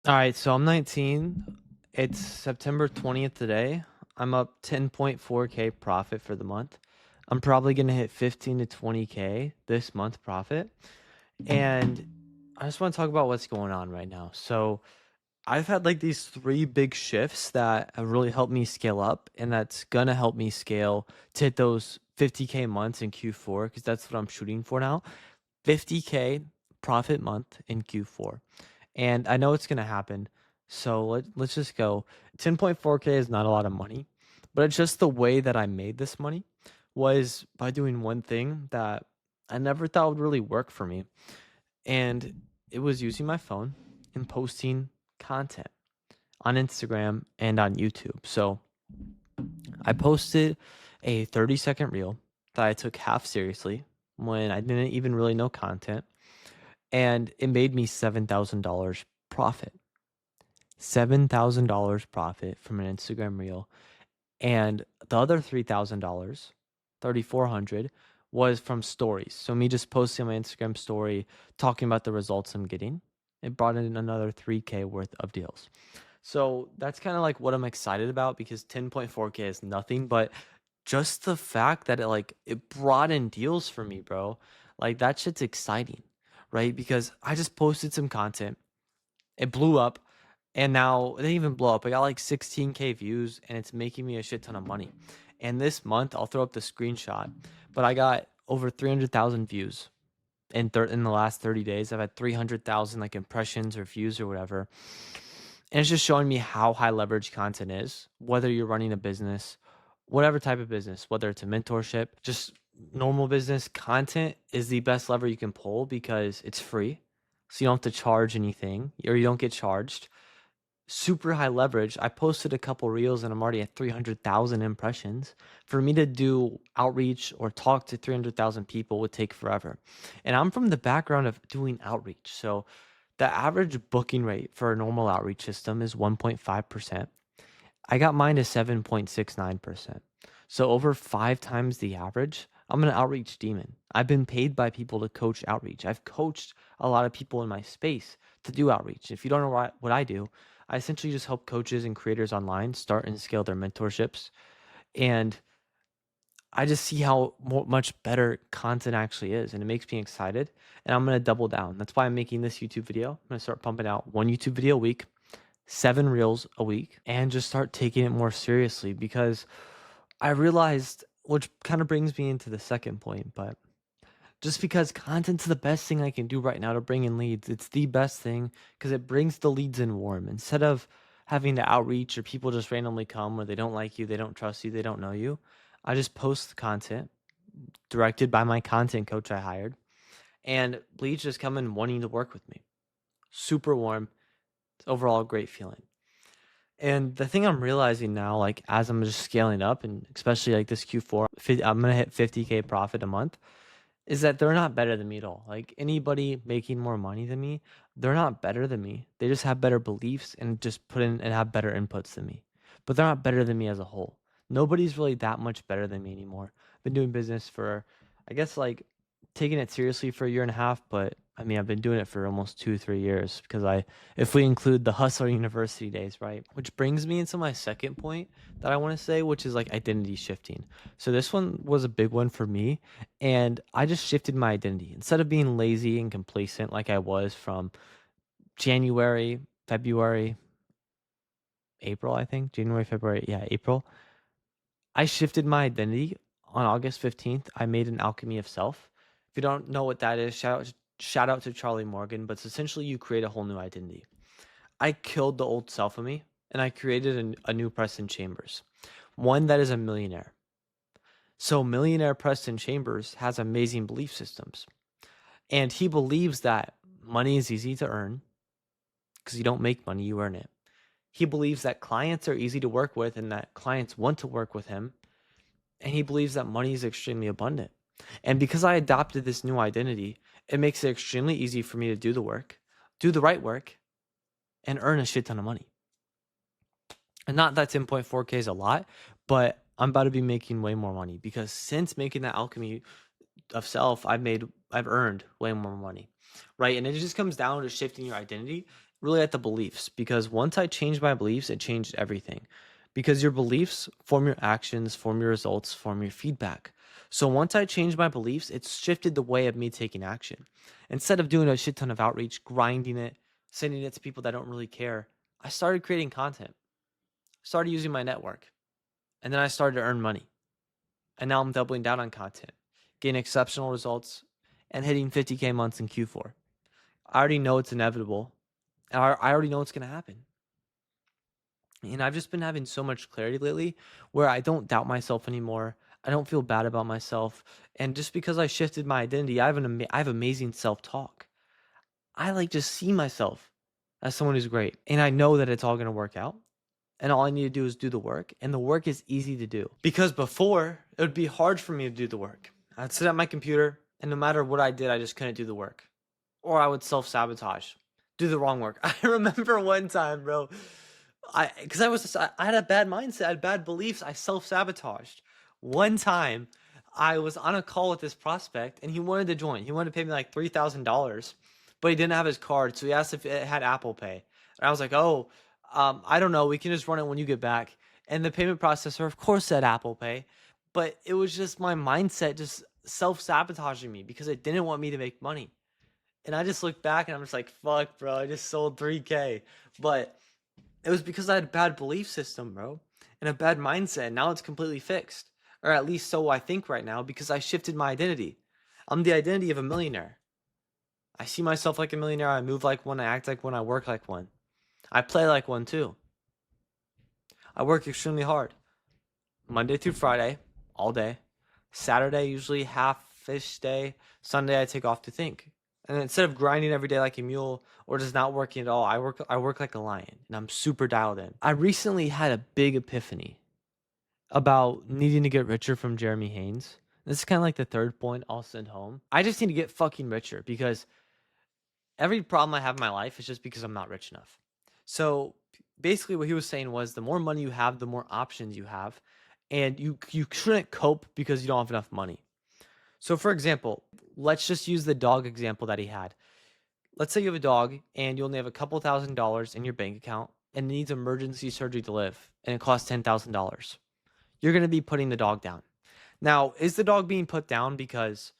All right, so I'm 19. It's September 20th today. I'm up 10.4K profit for the month. I'm probably going to hit 15 to 20K this month profit. And I just want to talk about what's going on right now. So, I've had like these three big shifts that have really helped me scale up, and that's going to help me scale to hit those 50K months in Q4 because that's what I'm shooting for now. 50K profit month in Q4. And I know it's going to happen. So let's just go. 10.4K is not a lot of money, but it's just the way that I made this money was by doing one thing that I never thought would really work for me. And it was using my phone and posting content on Instagram and on YouTube. So I posted a 30-second reel that I took half seriously when I didn't even really know content, and it made me $7,000 profit. $7,000 profit from an Instagram reel. And the other $3,000, 3,400, was from stories. So me just posting my Instagram story, talking about the results I'm getting. It brought in another 3K worth of deals. So that's kind of like what I'm excited about because 10.4K is nothing, but just the fact that it brought in deals for me, bro. Like that shit's exciting, right? Because I just posted some content. It blew up, and now it didn't even blow up. I got like 16K views, and it's making me a shit ton of money. And this month, I'll throw up the screenshot, but I got over 300,000 views in the last 30 days. I've had 300,000 like impressions or views or whatever. And it's just showing me how high leverage content is, whether you're running a business, whatever type of business, whether it's a mentorship, just normal business, content is the best lever you can pull because it's free. So you don't have to charge anything or you don't get charged. Super high leverage. I posted a couple reels and I'm already at 300,000 impressions. For me to do outreach or talk to 300,000 people would take forever. And I'm from the background of doing outreach. So the average booking rate for a normal outreach system is 1.5%. I got mine to 7.69%. So over 5 times the average. I'm an outreach demon. I've been paid by people to coach outreach. I've coached a lot of people in my space to do outreach. If you don't know what I do, I essentially just help coaches and creators online start and scale their mentorships. And I just see how much better content actually is, and it makes me excited. And I'm going to double down. That's why I'm making this YouTube video. I'm going to start pumping out one YouTube video a week, 7 reels a week, and just start taking it more seriously because I realized, which kind of brings me into the second point, but just because content's the best thing I can do right now to bring in leads, it's the best thing because it brings the leads in warm instead of having to outreach or people just randomly come or they don't like you, they don't trust you, they don't know you. I just post the content directed by my content coach I hired, and leads just come in wanting to work with me. Super warm. It's overall a great feeling. And the thing I'm realizing now, like as I'm just scaling up, and especially like this Q4, I'm gonna hit 50K profit a month, is that they're not better than me at all. Like anybody making more money than me, they're not better than me. They just have better beliefs and just put in and have better inputs than me. But they're not better than me as a whole. Nobody's really that much better than me anymore. I've been doing business for, I guess, like taking it seriously for a year and a half, but I mean, I've been doing it for almost 2, 3 years because if we include the Hustler University days, right? Which brings me into my second point that I want to say, which is like identity shifting. So this one was a big one for me, and I just shifted my identity. Instead of being lazy and complacent like I was from January, February, April, I think. January, February, yeah, April. I shifted my identity on August 15th. I made an alchemy of self. If you don't know what that is, shout out to Charlie Morgan, but it's essentially you create a whole new identity. I killed the old self of me and I created a new Preston Chambers, one that is a millionaire. So millionaire Preston Chambers has amazing belief systems. And he believes that money is easy to earn because you don't make money, you earn it. He believes that clients are easy to work with and that clients want to work with him. And he believes that money is extremely abundant. And because I adopted this new identity, it makes it extremely easy for me to do the work, do the right work, and earn a shit ton of money. And not that 10.4K is a lot, but I'm about to be making way more money because since making that alchemy of self, I've earned way more money, right? And it just comes down to shifting your identity. really at the beliefs, because once I changed my beliefs, it changed everything. Because your beliefs form your actions, form your results, form your feedback. So once I changed my beliefs, it shifted the way of me taking action. Instead of doing a shit ton of outreach, grinding it, sending it to people that don't really care, I started creating content, started using my network, and then I started to earn money. And now I'm doubling down on content, getting exceptional results, and hitting 50K months in Q4. I already know it's inevitable. I already know what's going to happen. And I've just been having so much clarity lately where I don't doubt myself anymore. I don't feel bad about myself. And just because I shifted my identity, I have amazing self-talk. I like just see myself as someone who's great. And I know that it's all going to work out. And all I need to do is do the work. And the work is easy to do. Because before, it would be hard for me to do the work. I'd sit at my computer, and no matter what I did, I just couldn't do the work. Or I would self-sabotage, do the wrong work. I remember one time, bro, I had a bad mindset, I had bad beliefs, I self-sabotaged. One time, I was on a call with this prospect, and he wanted to join. He wanted to pay me like $3,000, but he didn't have his card, so he asked if it had Apple Pay. And I was like, oh, I don't know, we can just run it when you get back. And the payment processor, of course, said Apple Pay, but it was just my mindset just self-sabotaging me because it didn't want me to make money. And I just look back and I'm just like, fuck, bro, I just sold 3K. But it was because I had a bad belief system, bro, and a bad mindset. Now it's completely fixed. Or at least so I think right now, because I shifted my identity. I'm the identity of a millionaire. I see myself like a millionaire. I move like one. I act like one. I work like one. I play like one too. I work extremely hard. Monday through Friday, all day. Saturday, usually half-ish day. Sunday, I take off to think. And instead of grinding every day like a mule or just not working at all, I work like a lion, and I'm super dialed in. I recently had a big epiphany about needing to get richer from Jeremy Haynes. This is kind of like the third point I'll send home. I just need to get fucking richer because every problem I have in my life is just because I'm not rich enough. So basically what he was saying was the more money you have, the more options you have, and you shouldn't cope because you don't have enough money. So for example, let's just use the dog example that he had. Let's say you have a dog and you only have a couple $1,000s in your bank account and it needs emergency surgery to live and it costs $10,000. You're going to be putting the dog down. Now, is the dog being put down because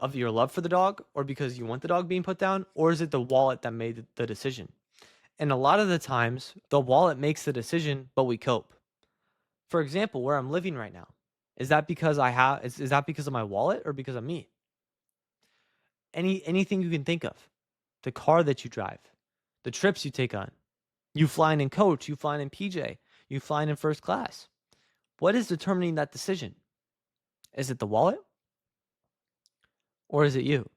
of your love for the dog or because you want the dog being put down, or is it the wallet that made the decision? And a lot of the times, the wallet makes the decision, but we cope. For example, where I'm living right now, is that because is that because of my wallet or because of me? Anything you can think of. The car that you drive, the trips you take on, you flying in coach, you flying in PJ, you flying in first class. What is determining that decision? Is it the wallet or is it you?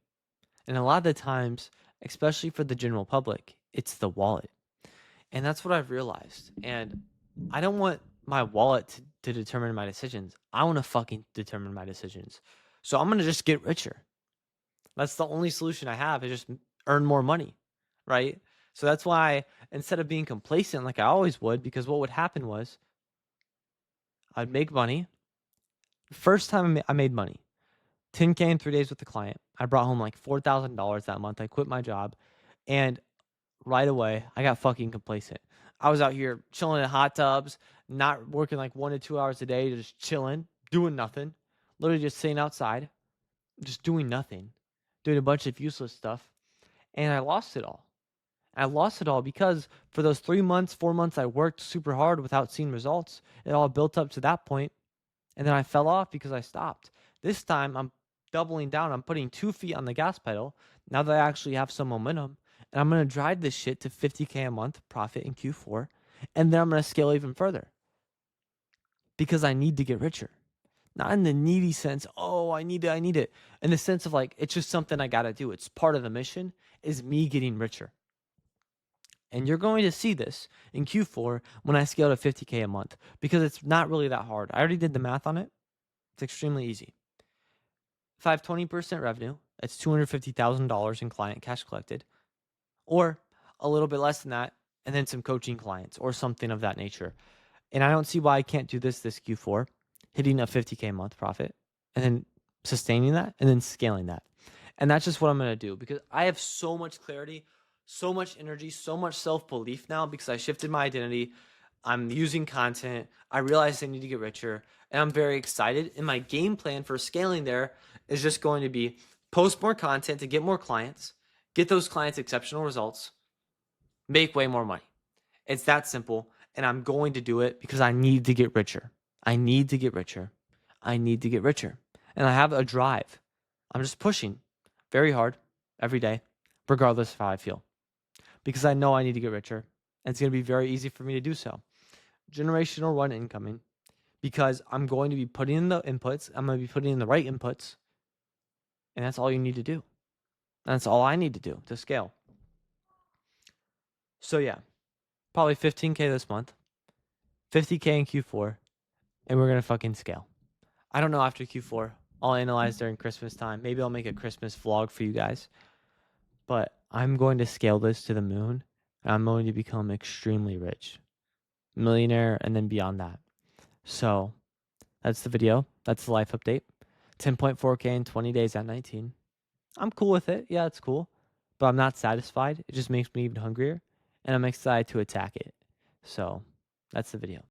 And a lot of the times, especially for the general public, it's the wallet. And that's what I've realized. And I don't want my wallet to determine my decisions. I want to fucking determine my decisions. So I'm going to just get richer. That's the only solution I have is just earn more money, right? So that's why instead of being complacent like I always would, because what would happen was I'd make money. First time I made money, 10K in 3 days with the client. I brought home like $4,000 that month. I quit my job, and right away I got fucking complacent. I was out here chilling in hot tubs, not working like 1 to 2 hours a day, just chilling, doing nothing, literally just sitting outside, just doing nothing, doing a bunch of useless stuff, and I lost it all. I lost it all because for those 3 months, 4 months, I worked super hard without seeing results. It all built up to that point, and then I fell off because I stopped. This time, I'm doubling down. I'm putting 2 feet on the gas pedal now that I actually have some momentum, and I'm going to drive this shit to 50K a month profit in Q4, and then I'm going to scale even further because I need to get richer. Not in the needy sense, oh, I need it. In the sense of like, it's just something I got to do. It's part of the mission is me getting richer. And you're going to see this in Q4 when I scale to 50K a month because it's not really that hard. I already did the math on it. It's extremely easy. If I have 20% revenue, that's $250,000 in client cash collected, or a little bit less than that, and then some coaching clients or something of that nature. And I don't see why I can't do this Q4, hitting a 50K a month profit, and then sustaining that, and then scaling that. And that's just what I'm going to do because I have so much clarity, so much energy, so much self-belief now because I shifted my identity. I'm using content. I realized I need to get richer, and I'm very excited. And my game plan for scaling there is just going to be post more content to get more clients, get those clients exceptional results, make way more money. It's that simple. And I'm going to do it because I need to get richer. I need to get richer. I need to get richer. And I have a drive. I'm just pushing very hard every day, regardless of how I feel, because I know I need to get richer. And it's going to be very easy for me to do so. Generational run incoming, because I'm going to be putting in the inputs. I'm going to be putting in the right inputs. And that's all you need to do. That's all I need to do to scale. So yeah, probably 15K this month, 50K in Q4, and we're going to fucking scale. I don't know after Q4. I'll analyze during Christmas time. Maybe I'll make a Christmas vlog for you guys. But I'm going to scale this to the moon. And I'm going to become extremely rich. Millionaire and then beyond that. So that's the video. That's the life update. 10.4K in 20 days at 19. I'm cool with it. Yeah, it's cool. But I'm not satisfied. It just makes me even hungrier. And I'm excited to attack it. So that's the video.